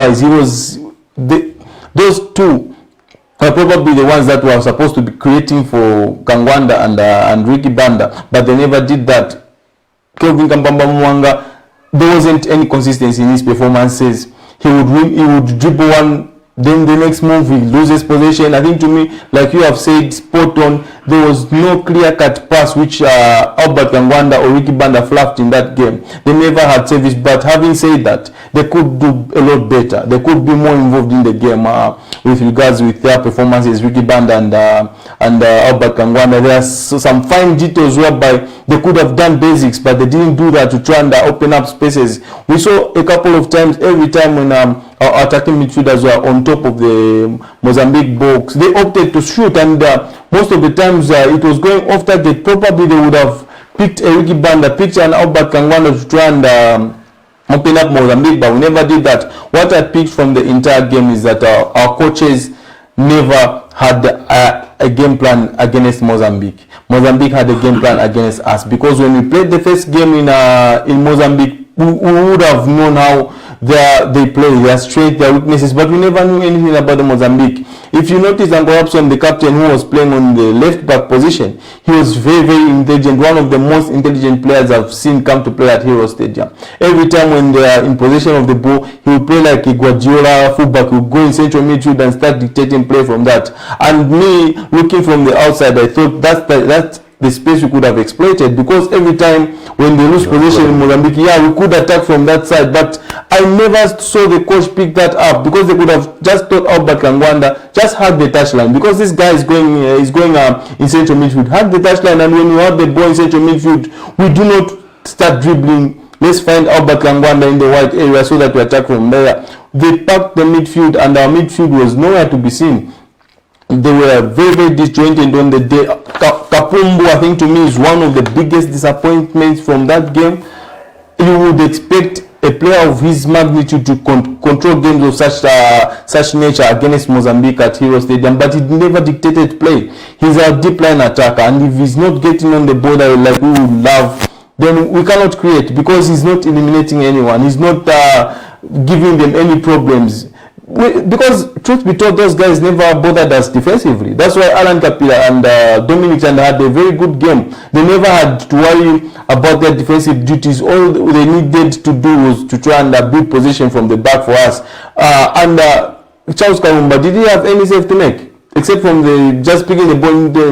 he was those two are probably the ones that were supposed to be creating for Kangwanda and Ricky Banda, but they never did that. Kelvin Kambamba Mwanga, there wasn't any consistency in his performances. He would dribble one, then the next move he loses possession. I think, to me, like you have said, spot on. There was no clear-cut pass which Albert Kangwanda or Ricky Banda fluffed in that game. They never had service, but having said that, they could do a lot better. They could be more involved in the game with regards with their performances, Ricky Banda and Albert Kangwanda. There are some fine details whereby they could have done basics, but they didn't do that to try and open up spaces. We saw a couple of times, every time when our attacking midfielders were on top of the Mozambique box, they opted to shoot, and most of the times it was going off target. Probably they would have picked a Ricky Banda, picked an Albert Kangwanda to try and open up Mozambique, but we never did that. What I picked from the entire game is that our coaches never had a game plan against Mozambique. Mozambique had a game plan against us, because when we played the first game in Mozambique, we would have known how they play, their strength, their weaknesses, but we never knew anything about the Mozambique. If you notice, Uncle Robson, the captain who was playing on the left back position, he was very, very intelligent, one of the most intelligent players I've seen come to play at Hero Stadium. Every time when they are in possession of the ball, he would play like a Guardiola fullback, he would go in central midfield and start dictating play from that. And me, looking from the outside, I thought that's the space we could have exploited, because every time when they lose possession in Mozambique, we could attack from that side, but I never saw the coach pick that up, because they could have just told Albert Kangwanda, just hug the touchline, because this guy is going in central midfield, hug the touchline, and when you have the ball in central midfield, we do not start dribbling. Let's find Albert Kangwanda in the white area so that we attack from there. They packed the midfield, and our midfield was nowhere to be seen. They were very, very disjointed on the day. Kapumbu, I think, to me, is one of the biggest disappointments from that game. You would expect a player of his magnitude to control games of such nature against Mozambique at Hero Stadium, but he never dictated play. He's a deep line attacker, and if he's not getting on the border like we would love, then we cannot create, because he's not eliminating anyone. He's not giving them any problems. Because truth be told, those guys never bothered us defensively. That's why Alan Kapila and Dominic Chanda had a very good game. They never had to worry about their defensive duties. All they needed to do was to try and build position from the back for us. Charles Karumba, did he have any save to make? Except from just picking the ball in the